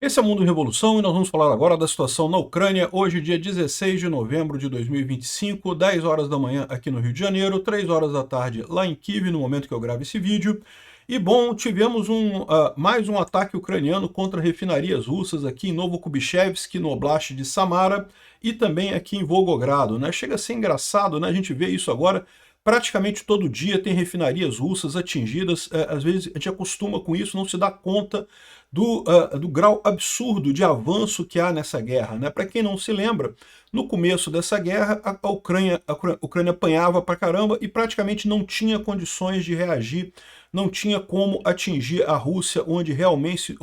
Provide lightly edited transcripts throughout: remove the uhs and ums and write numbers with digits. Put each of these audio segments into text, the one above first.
Esse é o Mundo em Revolução e nós vamos falar agora da situação na Ucrânia, hoje dia 16 de novembro de 2025, 10 horas da manhã aqui no Rio de Janeiro, 3 horas da tarde lá em Kiev, no momento que eu gravo esse vídeo. E bom, tivemos mais um ataque ucraniano contra refinarias russas aqui em Novokubichevsk, no Oblast de Samara, e também aqui em Volgogrado, né? Chega a ser engraçado, né? A gente vê isso agora. Praticamente todo dia tem refinarias russas atingidas, às vezes a gente acostuma com isso, não se dá conta do grau absurdo de avanço que há nessa guerra, né? Para quem não se lembra, no começo dessa guerra, a Ucrânia apanhava pra caramba e praticamente não tinha condições de reagir, não tinha como atingir a Rússia onde realmente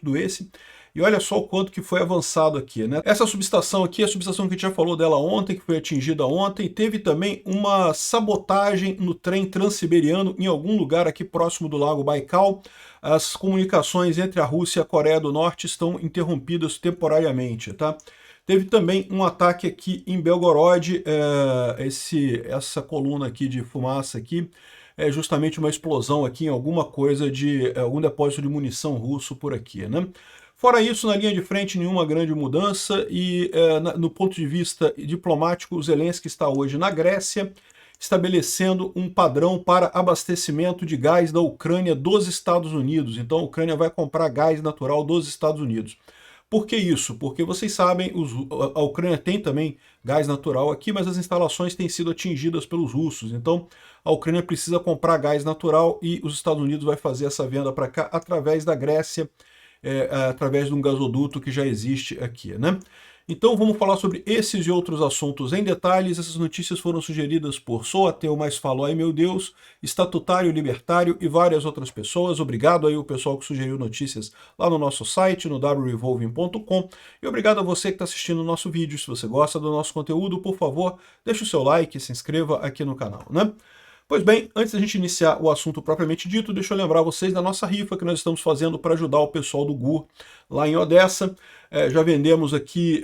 doesse. E olha só o quanto que foi avançado aqui, né? Essa subestação aqui, a subestação que a gente já falou dela ontem, que foi atingida ontem, teve também uma sabotagem no trem transiberiano em algum lugar aqui próximo do Lago Baikal. As comunicações entre a Rússia e a Coreia do Norte estão interrompidas temporariamente, tá? Teve também um ataque aqui em Belgorod, essa coluna aqui de fumaça aqui, é justamente uma explosão aqui em alguma coisa de algum depósito de munição russo por aqui, né? Fora isso, na linha de frente, nenhuma grande mudança e no ponto de vista diplomático, o Zelensky está hoje na Grécia, estabelecendo um padrão para abastecimento de gás da Ucrânia dos Estados Unidos. Então a Ucrânia vai comprar gás natural dos Estados Unidos. Por que isso? Porque vocês sabem, a Ucrânia tem também gás natural aqui, mas as instalações têm sido atingidas pelos russos. Então a Ucrânia precisa comprar gás natural e os Estados Unidos vai fazer essa venda para cá através da Grécia, através de um gasoduto que já existe aqui, né? Então vamos falar sobre esses e outros assuntos em detalhes. Essas notícias foram sugeridas por Sou Ateu, mas falo ai meu Deus, Estatutário Libertário e várias outras pessoas. Obrigado aí o pessoal que sugeriu notícias lá no nosso site, no wrevolving.com. E obrigado a você que está assistindo o nosso vídeo. Se você gosta do nosso conteúdo, por favor, deixe o seu like e se inscreva aqui no canal, né? Pois bem, antes da gente iniciar o assunto propriamente dito, deixa eu lembrar vocês da nossa rifa que nós estamos fazendo para ajudar o pessoal do GUR lá em Odessa. Já vendemos aqui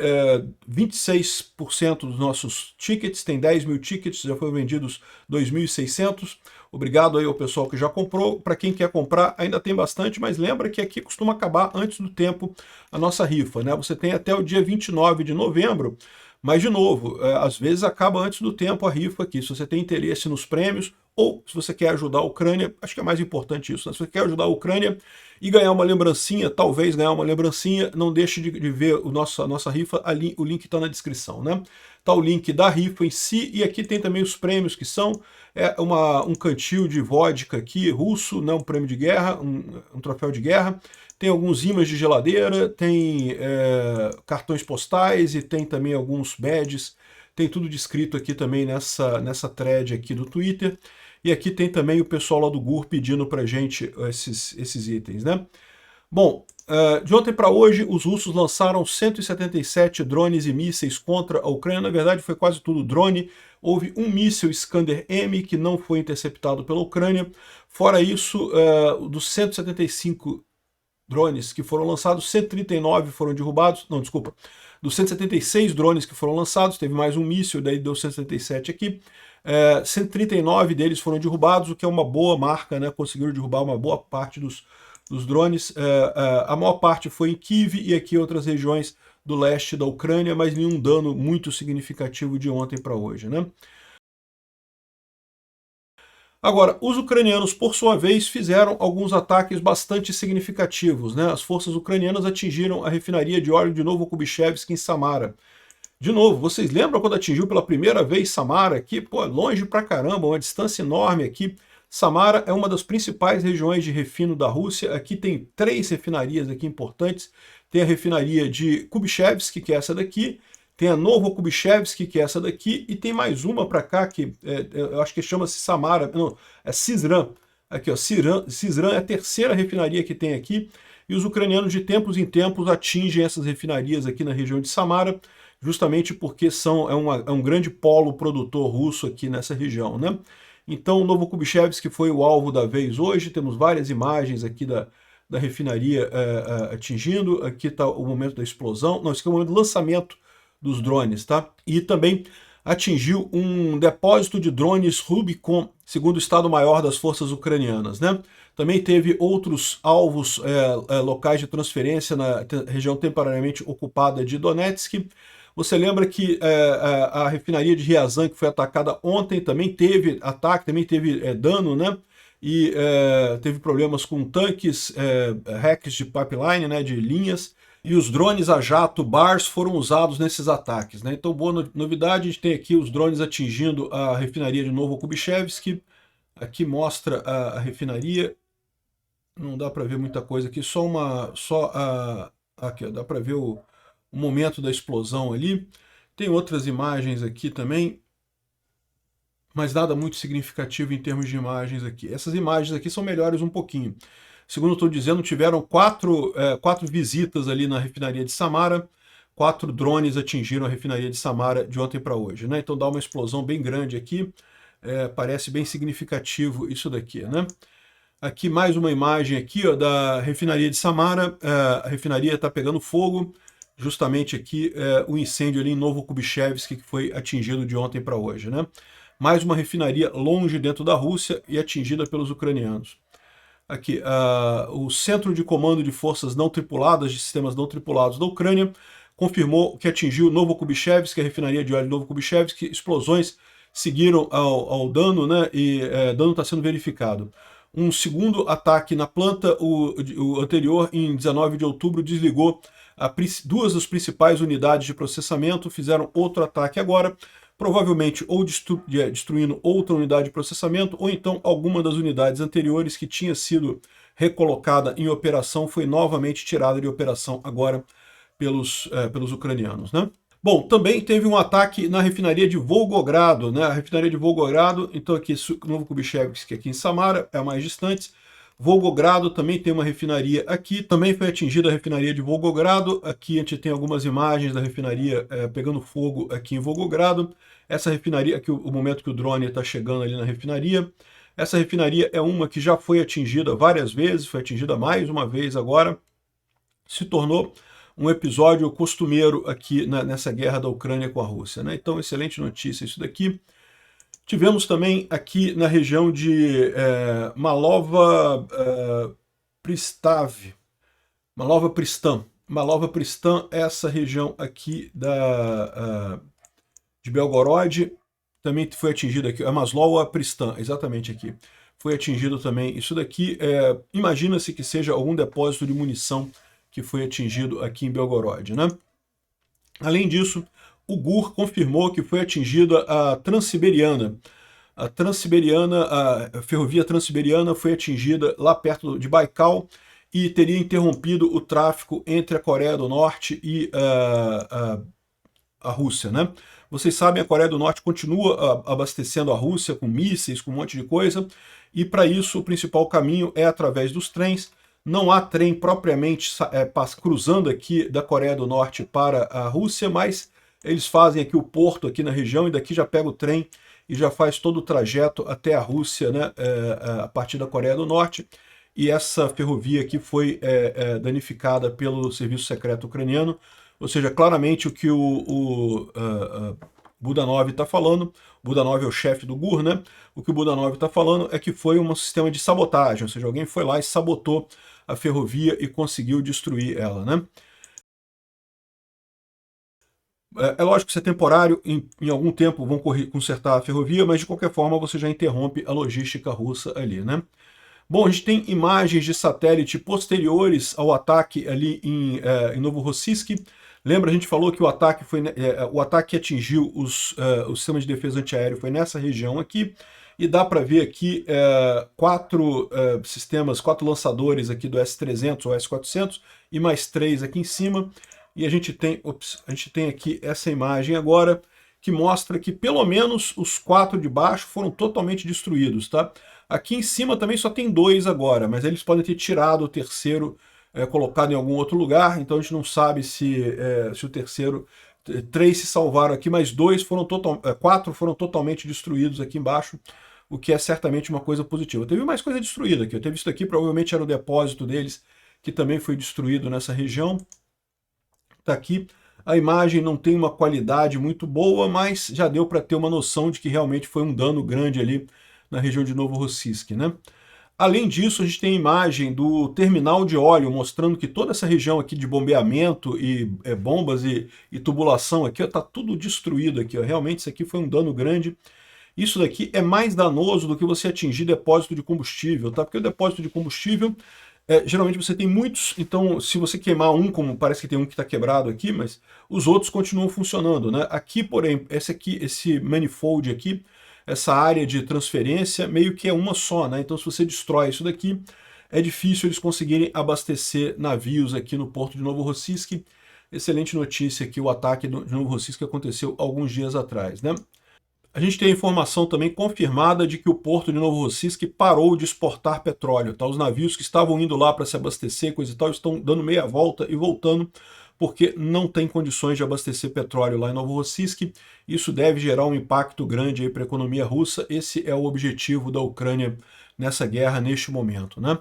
26% dos nossos tickets, tem 10 mil tickets, já foram vendidos 2.600. Obrigado aí ao pessoal que já comprou. Para quem quer comprar, ainda tem bastante, mas lembra que aqui costuma acabar antes do tempo a nossa rifa, né? Você tem até o dia 29 de novembro. Mas, de novo, às vezes acaba antes do tempo a rifa aqui. Se você tem interesse nos prêmios ou se você quer ajudar a Ucrânia, acho que é mais importante isso, né? Se você quer ajudar a Ucrânia e ganhar uma lembrancinha, talvez ganhar uma lembrancinha, não deixe de ver a nossa rifa, ali, o link está na descrição, né? Tá o link da rifa em si e aqui tem também os prêmios que são um cantil de vodka aqui, russo, né? Um prêmio de guerra, um troféu de guerra. Tem alguns ímãs de geladeira, tem cartões postais e tem também alguns badges. Tem tudo descrito aqui também nessa thread aqui do Twitter. E aqui tem também o pessoal lá do GUR pedindo pra gente esses itens, né? Bom, de ontem para hoje, os russos lançaram 177 drones e mísseis contra a Ucrânia. Na verdade, foi quase tudo drone. Houve um míssil Iskander-M que não foi interceptado pela Ucrânia. Fora isso, dos 175 drones que foram lançados, 139 foram derrubados, não, desculpa, dos 176 drones que foram lançados, teve mais um míssil, daí deu 177 aqui, 139 deles foram derrubados, o que é uma boa marca, né? Conseguiram derrubar uma boa parte dos drones, a maior parte foi em Kiev e aqui outras regiões do leste da Ucrânia, mas nenhum dano muito significativo de ontem para hoje, né? Agora, os ucranianos, por sua vez, fizeram alguns ataques bastante significativos, né? As forças ucranianas atingiram a refinaria de óleo de Novokubichevsk em Samara. De novo, vocês lembram quando atingiu pela primeira vez Samara aqui? Pô, longe pra caramba, uma distância enorme aqui. Samara é uma das principais regiões de refino da Rússia. Aqui tem 3 refinarias aqui importantes. Tem a refinaria de Kubichevsk, que é essa daqui. Tem a Novokubichevsk, que é essa daqui. E tem mais uma para cá, que eu acho que chama-se Samara. Não, é Syzran. Aqui, ó, Syzran é a terceira refinaria que tem aqui. E os ucranianos, de tempos em tempos, atingem essas refinarias aqui na região de Samara, justamente porque é um grande polo produtor russo aqui nessa região, né? Então, o Novokubichevsk foi o alvo da vez hoje. Temos várias imagens aqui da refinaria atingindo. Aqui está o momento da explosão. Não, esse aqui é o momento do lançamento dos drones, tá? E também atingiu um depósito de drones Rubicon, segundo o Estado-Maior das forças ucranianas, né? Também teve outros alvos locais de transferência na região temporariamente ocupada de Donetsk. Você lembra que a refinaria de Ryazan, que foi atacada ontem, também teve ataque, também teve dano, né? E teve problemas com tanques, hacks de pipeline, né, de linhas, e os drones a jato BARS foram usados nesses ataques, né? Então, boa novidade, a gente tem aqui os drones atingindo a refinaria de Novokubichevsk. Aqui mostra a refinaria. Não dá para ver muita coisa aqui, aqui, ó, dá para ver o momento da explosão ali. Tem outras imagens aqui também, mas nada muito significativo em termos de imagens aqui. Essas imagens aqui são melhores um pouquinho. Segundo eu estou dizendo, tiveram quatro visitas ali na refinaria de Samara, 4 drones atingiram a refinaria de Samara de ontem para hoje, né? Então dá uma explosão bem grande aqui, parece bem significativo isso daqui, né? Aqui mais uma imagem aqui, ó, da refinaria de Samara. A refinaria está pegando fogo, justamente aqui o incêndio ali em Novokubichevsk, que foi atingido de ontem para hoje, né? Mais uma refinaria longe dentro da Rússia e atingida pelos ucranianos. Aqui, o Centro de Comando de Forças Não Tripuladas, de Sistemas Não Tripulados da Ucrânia, confirmou que atingiu Novokubichevsk, a refinaria de óleo de Novokubichevsk. Explosões seguiram ao dano, né? E dano está sendo verificado. Um segundo ataque na planta, o anterior, em 19 de outubro, desligou duas das principais unidades de processamento, fizeram outro ataque agora, provavelmente ou destruindo outra unidade de processamento, ou então alguma das unidades anteriores que tinha sido recolocada em operação foi novamente tirada de operação agora pelos ucranianos, né? Bom, também teve um ataque na refinaria de Volgogrado, né? A refinaria de Volgogrado, então aqui Novokubichevsk, aqui em Samara, é a mais distante. Volgogrado também tem uma refinaria aqui, também foi atingida a refinaria de Volgogrado. Aqui a gente tem algumas imagens da refinaria pegando fogo aqui em Volgogrado. Essa refinaria, aqui o momento que o drone está chegando ali na refinaria. Essa refinaria é uma que já foi atingida várias vezes, foi atingida mais uma vez agora. Se tornou um episódio costumeiro aqui nessa guerra da Ucrânia com a Rússia, né? Então, excelente notícia isso daqui. Tivemos também aqui na região de Malova Pristan. Malova Pristan, essa região aqui de Belgorod, também foi atingida aqui. A Maslova Pristan, exatamente aqui. Foi atingido também isso daqui. Imagina-se que seja algum depósito de munição que foi atingido aqui em Belgorod, né? Além disso, o GUR confirmou que foi atingida a Transiberiana. A ferrovia Transiberiana foi atingida lá perto de Baikal e teria interrompido o tráfego entre a Coreia do Norte e a Rússia, né? Vocês sabem, a Coreia do Norte continua abastecendo a Rússia com mísseis, com um monte de coisa, e para isso o principal caminho é através dos trens. Não há trem propriamente cruzando aqui da Coreia do Norte para a Rússia, mas eles fazem aqui o porto aqui na região e daqui já pega o trem e já faz todo o trajeto até a Rússia, né, a partir da Coreia do Norte. E essa ferrovia aqui foi danificada pelo serviço secreto ucraniano, ou seja, claramente o que o Budanov está falando, Budanov é o chefe do GUR, né? O que o Budanov está falando é que foi um sistema de sabotagem, ou seja, alguém foi lá e sabotou a ferrovia e conseguiu destruir ela, né? É lógico que isso é temporário, em algum tempo vão consertar a ferrovia, mas de qualquer forma você já interrompe a logística russa ali, né? Bom, a gente tem imagens de satélite posteriores ao ataque ali em Novorossiysk. Lembra, a gente falou que o ataque que atingiu o sistema de defesa antiaéreo foi nessa região aqui, e dá para ver aqui 4 lançadores aqui do S-300 ou S-400 e mais 3 aqui em cima. E a gente tem aqui essa imagem agora que mostra que pelo menos os 4 de baixo foram totalmente destruídos, tá? Aqui em cima também só tem 2 agora, mas eles podem ter tirado o terceiro, colocado em algum outro lugar, então a gente não sabe se o terceiro... 3 se salvaram aqui, mas 4 foram totalmente destruídos aqui embaixo, o que é certamente uma coisa positiva. Teve mais coisa destruída aqui, eu teve isso aqui, provavelmente era o depósito deles, que também foi destruído nessa região. Está aqui A imagem não tem uma qualidade muito boa, mas já deu para ter uma noção de que realmente foi um dano grande ali na região de Novorossiysk, né? Além disso, a gente tem a imagem do terminal de óleo, mostrando que toda essa região aqui de bombeamento e bombas e tubulação aqui está tudo destruído aqui. Ó. Realmente isso aqui foi um dano grande. Isso daqui é mais danoso do que você atingir depósito de combustível, tá? Porque o depósito de combustível, geralmente você tem muitos, então se você queimar um, como parece que tem um que está quebrado aqui, mas os outros continuam funcionando, né? Aqui, porém, esse manifold aqui, essa área de transferência, meio que é uma só, né? Então se você destrói isso daqui, é difícil eles conseguirem abastecer navios aqui no porto de Novorossiysk. Excelente notícia que o ataque de Novorossiysk aconteceu alguns dias atrás, né? A gente tem a informação também confirmada de que o porto de Novorossiysk parou de exportar petróleo. Tá? Os navios que estavam indo lá para se abastecer, coisa e tal, estão dando meia volta e voltando, porque não tem condições de abastecer petróleo lá em Novorossiysk. Isso deve gerar um impacto grande para a economia russa. Esse é o objetivo da Ucrânia nessa guerra neste momento, né?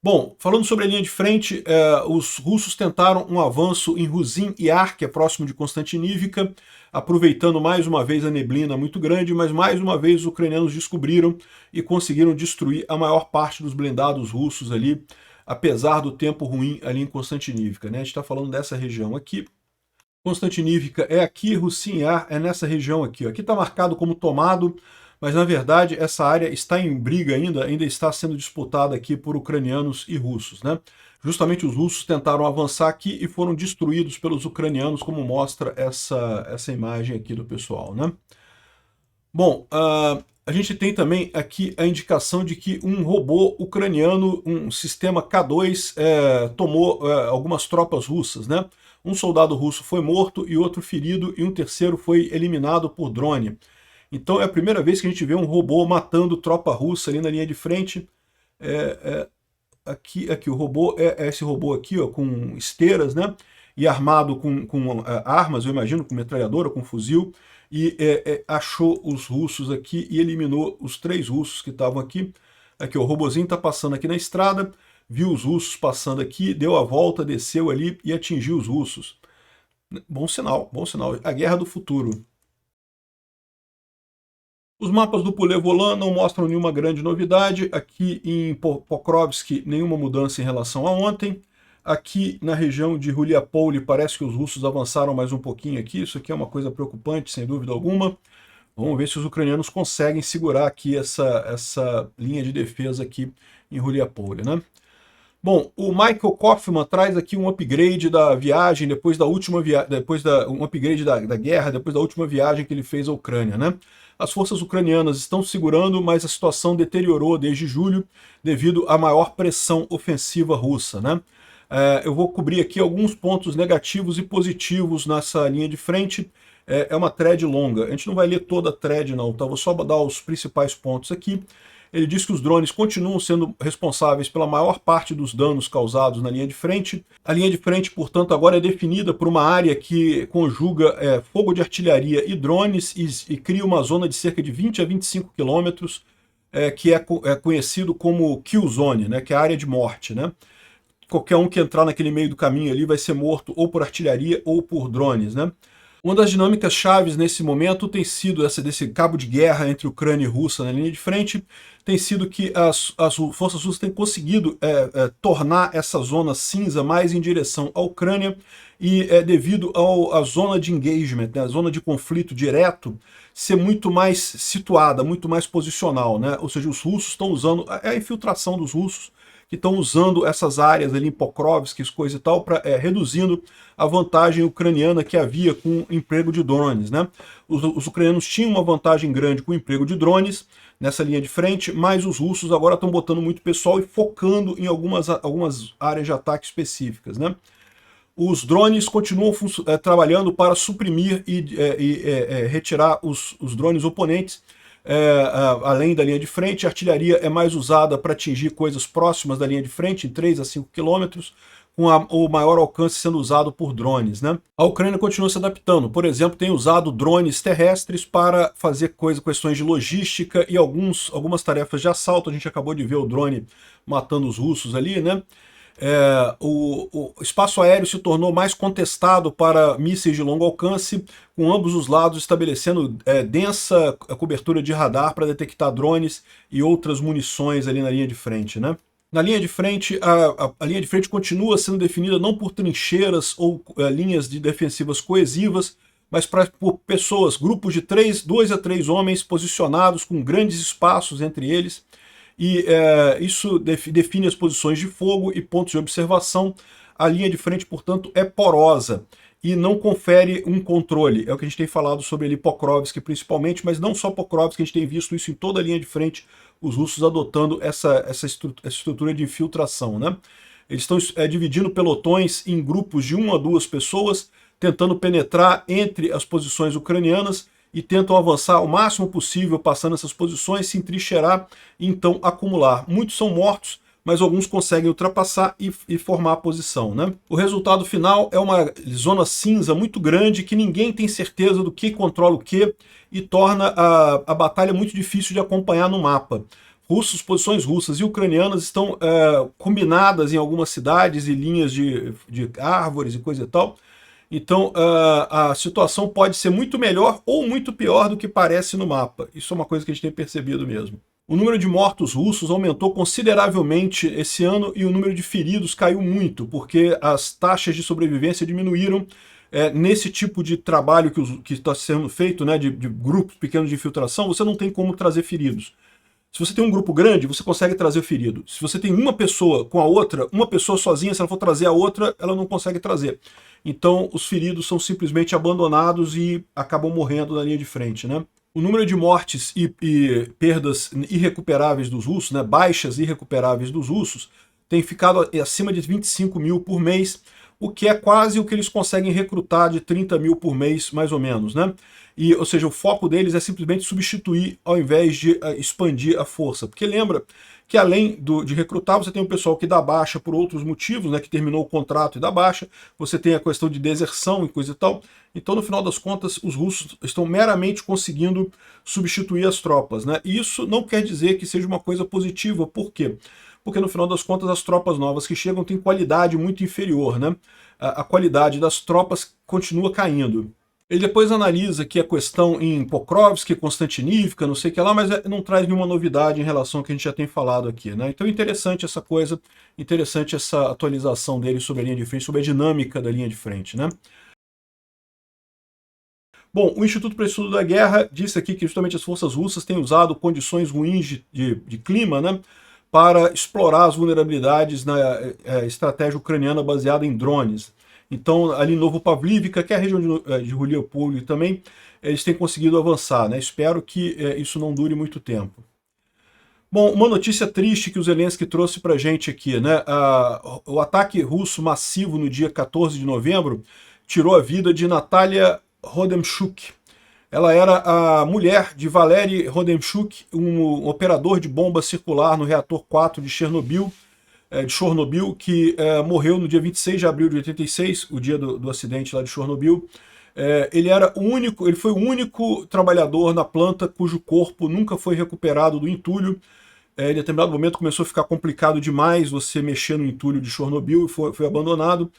Bom, falando sobre a linha de frente, os russos tentaram um avanço em Ruzin Yar, que é próximo de Konstantinivka, aproveitando mais uma vez a neblina muito grande, mas mais uma vez os ucranianos descobriram e conseguiram destruir a maior parte dos blindados russos ali, apesar do tempo ruim ali em Konstantinivka, né? A gente está falando dessa região aqui. Konstantinivka é aqui, Ruzin Yar é nessa região aqui. Aqui está marcado como tomado, mas na verdade essa área está em briga ainda está sendo disputada aqui por ucranianos e russos, né? Justamente os russos tentaram avançar aqui e foram destruídos pelos ucranianos, como mostra essa imagem aqui do pessoal, né? Bom, a gente tem também aqui a indicação de que um robô ucraniano, um sistema K2, tomou algumas tropas russas, né? Um soldado russo foi morto e outro ferido, e um terceiro foi eliminado por drone. Então é a primeira vez que a gente vê um robô matando tropa russa ali na linha de frente. Aqui o robô é esse robô aqui, ó, com esteiras, né? E armado com armas, eu imagino, com metralhadora, com fuzil, e achou os russos aqui e eliminou os 3 russos que estavam aqui. Aqui, ó, o robozinho está passando aqui na estrada, viu os russos passando aqui, deu a volta, desceu ali e atingiu os russos. Bom sinal, bom sinal. A guerra do futuro. Os mapas do Pulevolan não mostram nenhuma grande novidade. Aqui em Pokrovsk, nenhuma mudança em relação a ontem. Aqui na região de Huliapole, parece que os russos avançaram mais um pouquinho aqui. Isso aqui é uma coisa preocupante, sem dúvida alguma. Vamos ver se os ucranianos conseguem segurar aqui essa linha de defesa aqui em Huliapole, né? Bom, o Michael Kaufman traz aqui um upgrade da viagem depois da última um upgrade da guerra, depois da última viagem que ele fez à Ucrânia, né? As forças ucranianas estão segurando, mas a situação deteriorou desde julho devido à maior pressão ofensiva russa, né? Eu vou cobrir aqui alguns pontos negativos e positivos nessa linha de frente. É uma thread longa. A gente não vai ler toda a thread não, tá? Vou só dar os principais pontos aqui. Ele diz que os drones continuam sendo responsáveis pela maior parte dos danos causados na linha de frente. A linha de frente, portanto, agora é definida por uma área que conjuga fogo de artilharia e drones e cria uma zona de cerca de 20 a 25 quilômetros, que é conhecido como kill zone, né, que é a área de morte, né? Qualquer um que entrar naquele meio do caminho ali vai ser morto ou por artilharia ou por drones, né? Uma das dinâmicas chaves nesse momento tem sido desse cabo de guerra entre Ucrânia e Rússia na linha de frente, tem sido que as forças russas têm conseguido tornar essa zona cinza mais em direção à Ucrânia, e devido à zona de engagement, né, a zona de conflito direto, ser muito mais situada, muito mais posicional, né? Ou seja, os russos estão usando, a infiltração dos russos, que estão usando essas áreas ali em Pokrovsk, coisa e tal, reduzindo a vantagem ucraniana que havia com o emprego de drones, né? Os ucranianos tinham uma vantagem grande com o emprego de drones nessa linha de frente, mas os russos agora estão botando muito pessoal e focando em algumas áreas de ataque específicas, né? Os drones continuam trabalhando para suprimir e retirar os drones oponentes, além da linha de frente. A artilharia é mais usada para atingir coisas próximas da linha de frente, em 3 a 5 quilômetros, com o maior alcance sendo usado por drones, né? A Ucrânia continua se adaptando. Por exemplo, tem usado drones terrestres para fazer questões de logística e algumas tarefas de assalto. A gente acabou de ver o drone matando os russos ali, né? O espaço aéreo se tornou mais contestado para mísseis de longo alcance, com ambos os lados estabelecendo densa cobertura de radar para detectar drones e outras munições ali na linha de frente, né? Na linha de frente, a linha de frente continua sendo definida não por trincheiras ou linhas de defensivas coesivas, mas por pessoas, grupos de 2 a 3 homens posicionados com grandes espaços entre eles, e isso define as posições de fogo e pontos de observação. A linha de frente, portanto, é porosa e não confere um controle. É o que a gente tem falado sobre ali Pokrovsk principalmente, mas não só Pokrovsk, a gente tem visto isso em toda a linha de frente, os russos adotando essa estrutura de infiltração, né? Eles estão dividindo pelotões em grupos de 1 a 2 pessoas, tentando penetrar entre as posições ucranianas e tentam avançar o máximo possível, passando essas posições, se entrincheirar e então acumular. Muitos são mortos, mas alguns conseguem ultrapassar e formar a posição, né? O resultado final é uma zona cinza muito grande, que ninguém tem certeza do que controla o que, e torna a batalha muito difícil de acompanhar no mapa. Posições russas e ucranianas estão combinadas em algumas cidades e linhas de árvores e coisa e tal. Então a situação pode ser muito melhor ou muito pior do que parece no mapa. Isso é uma coisa que a gente tem percebido mesmo. O número de mortos russos aumentou consideravelmente esse ano e o número de feridos caiu muito, porque as taxas de sobrevivência diminuíram. Nesse tipo de trabalho que está sendo feito, né, de grupos pequenos de infiltração, você não tem como trazer feridos. Se você tem um grupo grande, você consegue trazer o ferido. Se você tem uma pessoa com a outra, uma pessoa sozinha, se ela for trazer a outra, ela não consegue trazer. Então os feridos são simplesmente abandonados e acabam morrendo na linha de frente, né? O número de mortes e perdas irrecuperáveis dos russos, né, baixas irrecuperáveis dos russos, tem ficado acima de 25 mil por mês, o que é quase o que eles conseguem recrutar de 30 mil por mês, mais ou menos, né? Ou seja, o foco deles é simplesmente substituir ao invés de expandir a força. Porque lembra que além de recrutar, você tem o pessoal que dá baixa por outros motivos, né, que terminou o contrato e dá baixa, você tem a questão de deserção e coisa e tal. Então, no final das contas, os russos estão meramente conseguindo substituir as tropas, né? E isso não quer dizer que seja uma coisa positiva. Por quê? Porque no final das contas as tropas novas que chegam têm qualidade muito inferior, né? A qualidade das tropas continua caindo. Ele depois analisa aqui a questão em Pokrovsk, Konstantinivka, não sei o que lá, mas não traz nenhuma novidade em relação ao que a gente já tem falado aqui, né? Então interessante essa coisa, interessante essa atualização dele sobre a linha de frente, sobre a dinâmica da linha de frente, né? Bom, o Instituto para o Estudo da Guerra disse aqui que justamente as forças russas têm usado condições ruins de clima, né, para explorar as vulnerabilidades na estratégia ucraniana baseada em drones. Então, ali em Novopavlivka, que é a região de Mariupol também, eles têm conseguido avançar, né? Espero que isso não dure muito tempo. Bom, uma notícia triste que o Zelensky trouxe para a gente aqui, né? O ataque russo massivo no dia 14 de novembro tirou a vida de Natalia Rodemchuk. Ela era a mulher de Valery Rodemchuk, um operador de bomba circular no reator 4 de Chernobyl, que morreu no dia 26 de abril de 86, o dia do acidente lá de Chernobyl. Ele foi o único trabalhador na planta cujo corpo nunca foi recuperado do entulho. Em determinado momento começou a ficar complicado demais você mexer no entulho de Chernobyl e foi abandonado.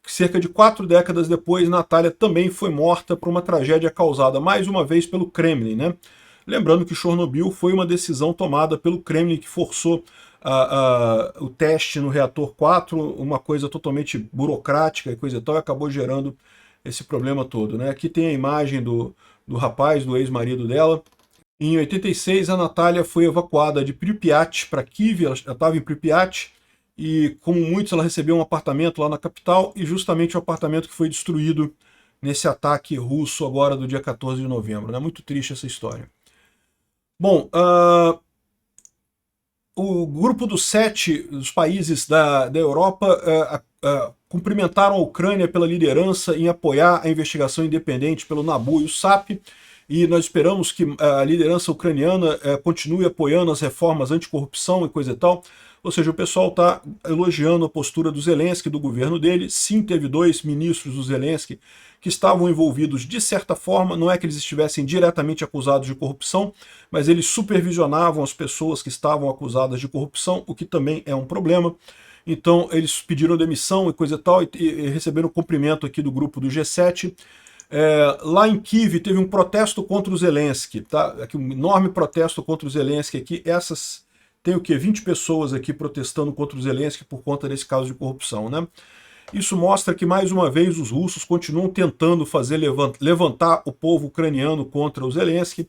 Cerca de 4 décadas depois, Natália também foi morta por uma tragédia causada mais uma vez pelo Kremlin, né? Lembrando que Chernobyl foi uma decisão tomada pelo Kremlin que forçou o teste no reator 4, uma coisa totalmente burocrática e coisa e tal, e acabou gerando esse problema todo, né? Aqui tem a imagem do rapaz, do ex-marido dela. Em 86, a Natália foi evacuada de Pripyat para Kiev, ela estava em Pripyat, e como muitos ela recebeu um apartamento lá na capital, e justamente o apartamento que foi destruído nesse ataque russo agora do dia 14 de novembro. Né? Muito triste essa história. Bom, o grupo dos 7 dos países da Europa cumprimentaram a Ucrânia pela liderança em apoiar a investigação independente pelo NABU e o SAP, e nós esperamos que a liderança ucraniana continue apoiando as reformas anticorrupção e coisa e tal. Ou seja, o pessoal está elogiando a postura do Zelensky, do governo dele. Sim, teve 2 ministros do Zelensky que estavam envolvidos de certa forma, não é que eles estivessem diretamente acusados de corrupção, mas eles supervisionavam as pessoas que estavam acusadas de corrupção, o que também é um problema. então eles pediram demissão e coisa e tal, e receberam cumprimento aqui do grupo do G7. Lá em Kiev teve um protesto contra o Zelensky, tá? Aqui, um enorme protesto contra o Zelensky aqui. Tem o quê? 20 pessoas aqui protestando contra o Zelensky por conta desse caso de corrupção, né? Isso mostra que, mais uma vez, os russos continuam tentando fazer levantar o povo ucraniano contra o Zelensky,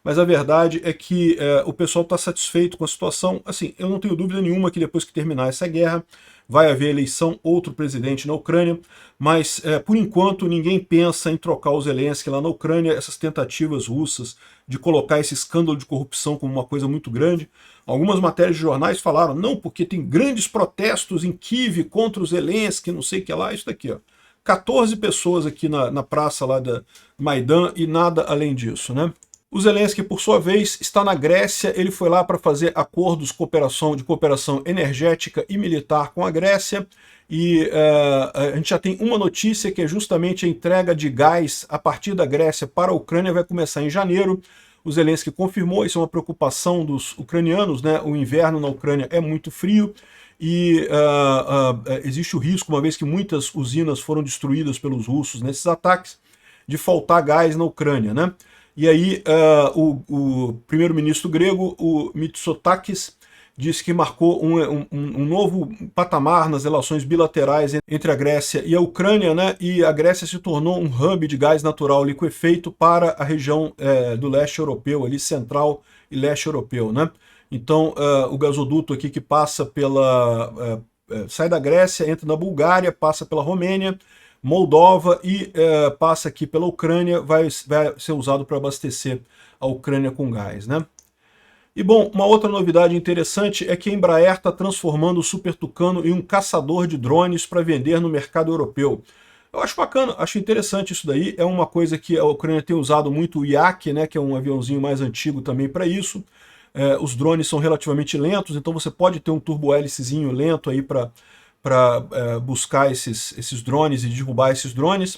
mas a verdade é que o pessoal está satisfeito com a situação. Assim, eu não tenho dúvida nenhuma que depois que terminar essa guerra, vai haver eleição, outro presidente na Ucrânia, mas por enquanto ninguém pensa em trocar o Zelensky lá na Ucrânia. Essas tentativas russas de colocar esse escândalo de corrupção como uma coisa muito grande. Algumas matérias de jornais falaram, não, porque tem grandes protestos em Kiev contra o Zelensky, não sei o que lá, isso daqui, ó. 14 pessoas aqui na praça lá da Maidan e nada além disso, né? O Zelensky, por sua vez, está na Grécia. Ele foi lá para fazer acordos de cooperação energética e militar com a Grécia. E a gente já tem uma notícia, que é justamente a entrega de gás a partir da Grécia para a Ucrânia, vai começar em janeiro. O Zelensky confirmou, isso é uma preocupação dos ucranianos, né? O inverno na Ucrânia é muito frio e existe o risco, uma vez que muitas usinas foram destruídas pelos russos nesses ataques, de faltar gás na Ucrânia, né? E aí o primeiro-ministro grego, o Mitsotakis, disse que marcou um novo patamar nas relações bilaterais entre a Grécia e a Ucrânia, né? E a Grécia se tornou um hub de gás natural liquefeito para a região do leste europeu, ali central e leste europeu, né? Então o gasoduto aqui que passa sai da Grécia, entra na Bulgária, passa pela Romênia, Moldova e passa aqui pela Ucrânia, vai ser usado para abastecer a Ucrânia com gás, né? E bom, uma outra novidade interessante é que a Embraer está transformando o Super Tucano em um caçador de drones para vender no mercado europeu. Eu acho bacana, acho interessante isso daí, é uma coisa que a Ucrânia tem usado muito, o Yak, né, que é um aviãozinho mais antigo também para isso. Os drones são relativamente lentos, então você pode ter um turbo-hélicezinho lento aí para buscar esses drones e derrubar esses drones.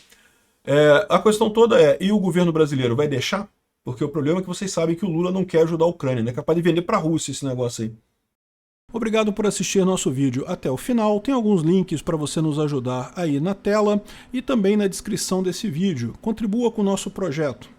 A questão toda e o governo brasileiro vai deixar? Porque o problema é que vocês sabem que o Lula não quer ajudar a Ucrânia, né? É capaz de vender para a Rússia esse negócio aí. Obrigado por assistir nosso vídeo até o final. Tem alguns links para você nos ajudar aí na tela e também na descrição desse vídeo. Contribua com o nosso projeto.